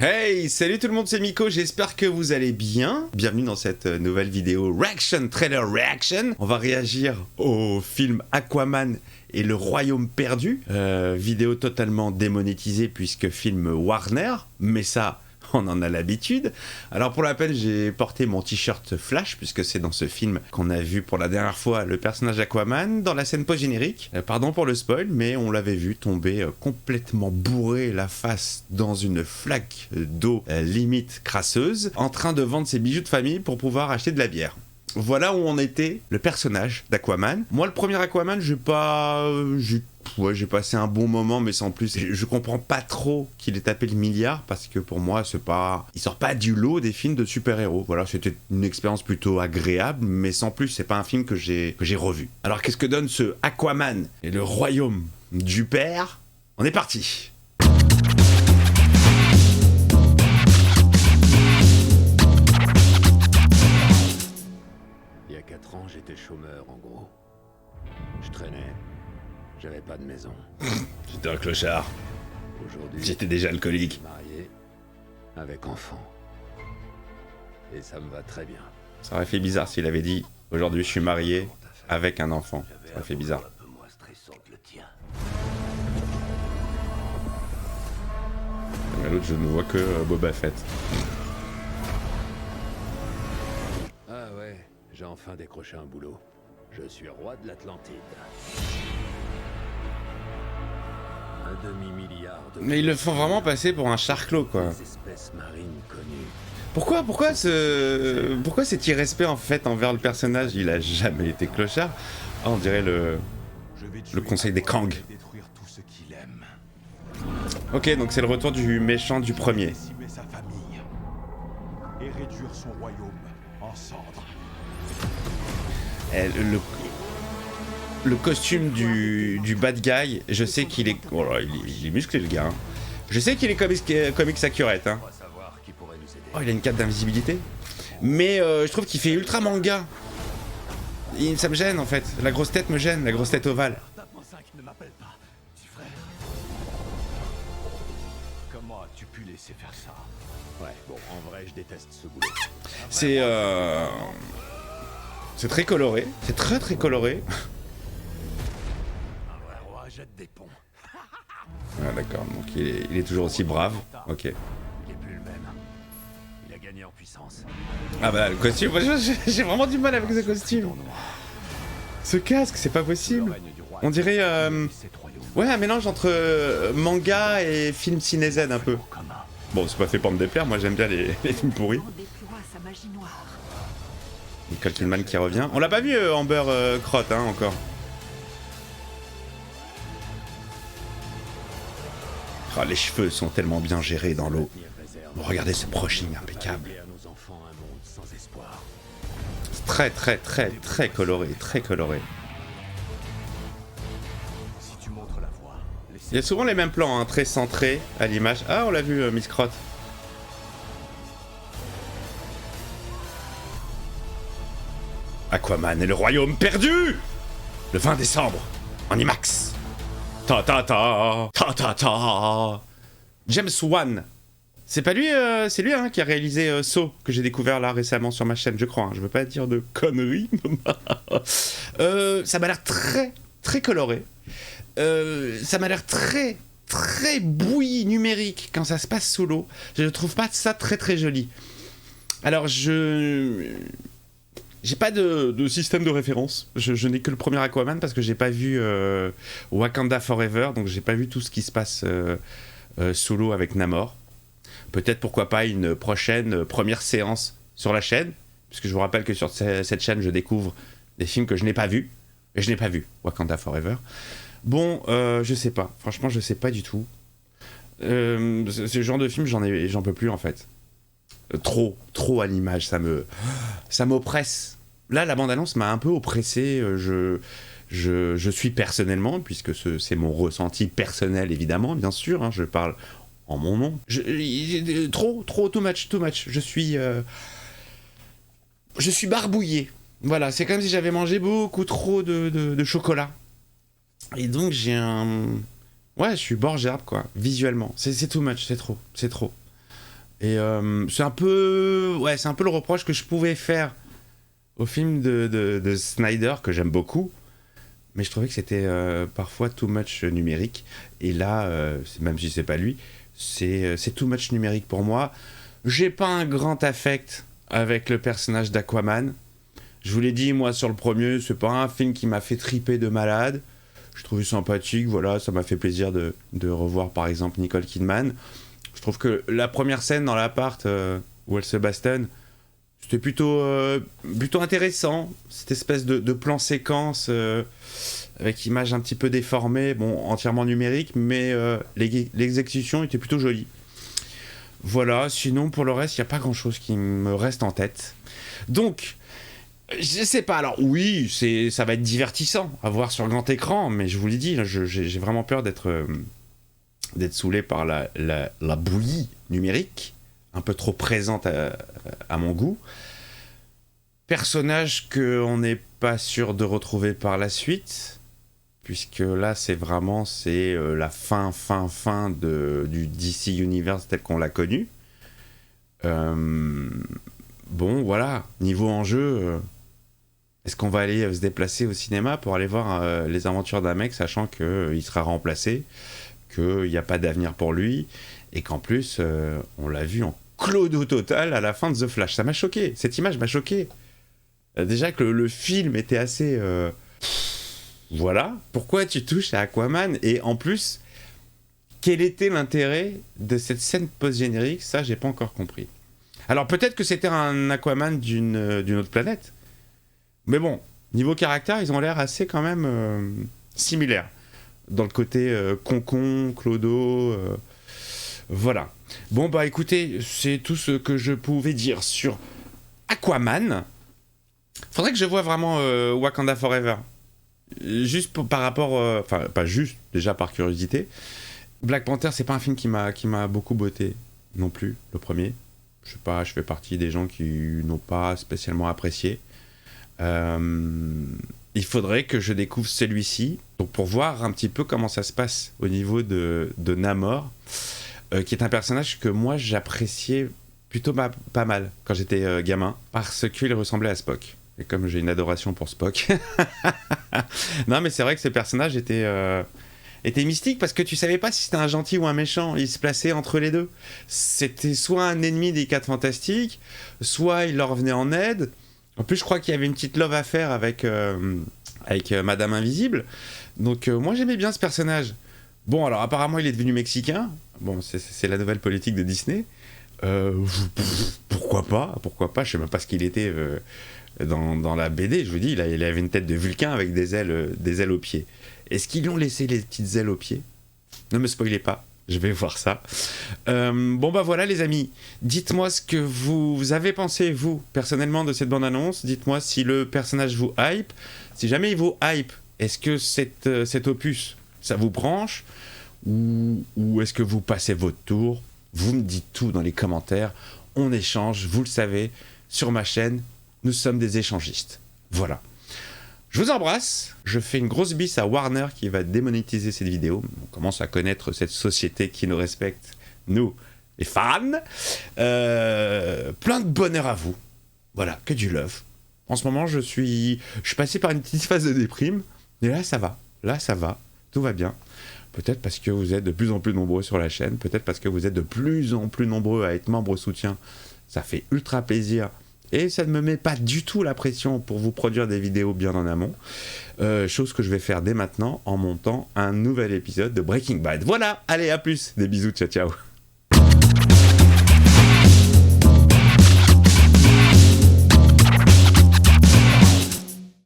Hey, salut tout le monde, c'est Miko, j'espère que vous allez bien. Bienvenue dans cette nouvelle vidéo Reaction, Trailer Reaction. On va réagir au film Aquaman et le Royaume perdu. Vidéo totalement démonétisée puisque film Warner, mais ça... on en a l'habitude. Alors pour la peine, j'ai porté mon t-shirt Flash, puisque c'est dans ce film qu'on a vu pour la dernière fois le personnage Aquaman dans la scène post-générique. Pardon pour le spoil, mais on l'avait vu tomber complètement bourré la face dans une flaque d'eau limite crasseuse, en train de vendre ses bijoux de famille pour pouvoir acheter de la bière. Voilà où en était le personnage d'Aquaman. Moi, le premier Aquaman, j'ai passé un bon moment, mais sans plus. Je comprends pas trop qu'il ait tapé le milliard, parce que pour moi, il sort pas du lot des films de super-héros. Voilà, c'était une expérience plutôt agréable, mais sans plus, c'est pas un film que j'ai revu. Alors, qu'est-ce que donne ce Aquaman et le royaume du père? On est parti! Il y a 4 ans, j'étais chômeur, en gros. Je traînais. J'avais pas de maison. J'étais un clochard. Aujourd'hui, J'étais déjà alcoolique. marié, avec enfant. Et ça me va très bien. Ça aurait fait bizarre s'il avait dit « Aujourd'hui, je suis marié avec un enfant ». Ça aurait fait bizarre. Un peu moins stressant que le tien. Mais l'autre, je ne vois que Boba Fett. Ah ouais, j'ai enfin décroché un boulot. Je suis roi de l'Atlantide. Un demi-milliard de... Mais ils le font vraiment passer pour un charclos, quoi. Des espèces marines connues. Pourquoi cet irrespect, en fait, envers le personnage? Il a jamais été clochard. Ah, on dirait le conseil des Kang. Ok, donc c'est le retour du méchant du premier. Et réduire son royaume en cendres. Le costume du bad guy, je sais qu'il est... Oh là, il est musclé, le gars. Hein. Je sais qu'il est comics accurate. Hein. Oh, il a une cape d'invisibilité. Mais je trouve qu'il fait ultra manga. Ça me gêne, en fait. La grosse tête me gêne, la grosse tête ovale. Comment as-tu pu laisser faire ça? Ouais, bon, en vrai, je déteste ce boulot. C'est très coloré. C'est très très coloré. Un vrai roi jette des ponts. Ah d'accord, donc il est toujours aussi brave. Ok. Il est plus le même. Il a gagné en puissance. Ah bah le costume, j'ai vraiment du mal avec ce costume. Ce casque, c'est pas possible. On dirait ouais, un mélange entre manga et film ciné Z un peu. Bon, c'est pas fait pour me déplaire, moi j'aime bien les films pourris. Nicole Kidman qui revient. On l'a pas vu Amber Crotte hein, encore. Oh, les cheveux sont tellement bien gérés dans l'eau. Bon, regardez ce brushing impeccable. C'est très très très très coloré, très coloré. Si tu montres la voie, Il y a souvent les mêmes plans, hein, très centrés à l'image. Ah, on l'a vu, Miss Crotte. Aquaman et le Royaume perdu, le 20 décembre, en IMAX. Ta ta ta, ta ta ta. James Wan. C'est pas lui, c'est lui hein, qui a réalisé Saw, que j'ai découvert là récemment sur ma chaîne, je crois. Hein. Je veux pas dire de conneries. Ça m'a l'air très, très coloré. Ça m'a l'air très, très bouilli numérique quand ça se passe sous l'eau. Je ne trouve pas ça très, très joli. Alors, j'ai pas de système de référence. Je n'ai que le premier Aquaman parce que j'ai pas vu Wakanda Forever, donc j'ai pas vu tout ce qui se passe sous l'eau avec Namor. Peut-être pourquoi pas une prochaine première séance sur la chaîne, puisque je vous rappelle que sur cette chaîne je découvre des films que je n'ai pas vus, et je n'ai pas vu Wakanda Forever. Bon, je sais pas, franchement je sais pas du tout. Ce genre de film j'en peux plus en fait. Trop à l'image, ça m'oppresse. Là, la bande-annonce m'a un peu oppressé. Je suis personnellement, puisque c'est mon ressenti personnel, évidemment, bien sûr. Hein, je parle en mon nom. Trop, too much. Je suis barbouillé. Voilà, c'est comme si j'avais mangé beaucoup trop de chocolat. Et donc, j'ai un... Ouais, je suis bord gerbe, quoi, visuellement. C'est too much, c'est trop. Et c'est un peu le reproche que je pouvais faire au film de Snyder, que j'aime beaucoup, mais je trouvais que c'était parfois too much numérique. Et là, même si c'est pas lui, c'est too much numérique pour moi. J'ai pas un grand affect avec le personnage d'Aquaman. Je vous l'ai dit, moi, sur le premier, c'est pas un film qui m'a fait triper de malade. Je trouvais sympathique, voilà, ça m'a fait plaisir de revoir, par exemple, Nicole Kidman. Je trouve que la première scène dans l'appart où elle se bastonne, c'était plutôt intéressant. Cette espèce de plan séquence avec images un petit peu déformées, bon, entièrement numérique, mais l'exécution était plutôt jolie. Voilà, sinon, pour le reste, il n'y a pas grand-chose qui me reste en tête. Donc... je sais pas, alors oui, ça va être divertissant à voir sur grand écran, mais je vous l'ai dit, là, j'ai vraiment peur d'être saoulé par la bouillie numérique, un peu trop présente à mon goût. Personnage qu'on n'est pas sûr de retrouver par la suite, puisque là c'est la fin du DC Universe tel qu'on l'a connu. Bon, voilà, niveau enjeu... est-ce qu'on va aller se déplacer au cinéma pour aller voir les aventures d'un mec, sachant qu'il sera remplacé, qu'il n'y a pas d'avenir pour lui, et qu'en plus, on l'a vu en clodo total à la fin de The Flash. Ça m'a choqué, cette image m'a choqué. Déjà que le film était assez... voilà, pourquoi tu touches à Aquaman? Et en plus, quel était l'intérêt de cette scène post-générique? Ça, j'ai pas encore compris. Alors peut-être que c'était un Aquaman d'une autre planète. Mais bon, niveau caractère, ils ont l'air assez quand même similaires. Dans le côté concon, clodo, voilà. Bon bah écoutez, c'est tout ce que je pouvais dire sur Aquaman. Faudrait que je voie vraiment Wakanda Forever. Juste par rapport... enfin, pas juste, déjà par curiosité. Black Panther, c'est pas un film qui m'a beaucoup botté non plus, le premier. Je sais pas, je fais partie des gens qui n'ont pas spécialement apprécié. Il faudrait que je découvre celui-ci donc pour voir un petit peu comment ça se passe au niveau de Namor, qui est un personnage que moi j'appréciais plutôt pas mal quand j'étais gamin, parce qu'il ressemblait à Spock. Et comme j'ai une adoration pour Spock. Non mais c'est vrai que ce personnage était mystique, parce que tu savais pas si c'était un gentil ou un méchant. Il se plaçait entre les deux. C'était soit un ennemi des 4 Fantastiques, soit il leur venait en aide. En plus, je crois qu'il y avait une petite love affaire avec Madame Invisible. Donc, moi, j'aimais bien ce personnage. Bon, alors, apparemment, il est devenu mexicain. Bon, c'est la nouvelle politique de Disney. Pourquoi pas, je sais même pas ce qu'il était dans la BD. Je vous dis, il avait une tête de Vulcain avec des ailes aux pieds. Est-ce qu'ils lui ont laissé les petites ailes aux pieds? Ne me spoilez pas. Je vais voir ça. Bon bah voilà les amis, dites-moi ce que vous avez pensé, vous, personnellement, de cette bande-annonce. Dites-moi si le personnage vous hype. Si jamais il vous hype, est-ce que cet opus, ça vous branche? Ou est-ce que vous passez votre tour? Vous me dites tout dans les commentaires. On échange, vous le savez, sur ma chaîne, nous sommes des échangistes. Voilà. Je vous embrasse, je fais une grosse bise à Warner qui va démonétiser cette vidéo. On commence à connaître cette société qui nous respecte, nous, les fans. Plein de bonheur à vous. Voilà, que du love. En ce moment, je suis passé par une petite phase de déprime, mais là ça va, tout va bien. Peut-être parce que vous êtes de plus en plus nombreux sur la chaîne, peut-être parce que vous êtes de plus en plus nombreux à être membres soutien. Ça fait ultra plaisir. Et ça ne me met pas du tout la pression pour vous produire des vidéos bien en amont. Chose que je vais faire dès maintenant en montant un nouvel épisode de Breaking Bad. Voilà, allez, à plus. Des bisous, ciao, ciao.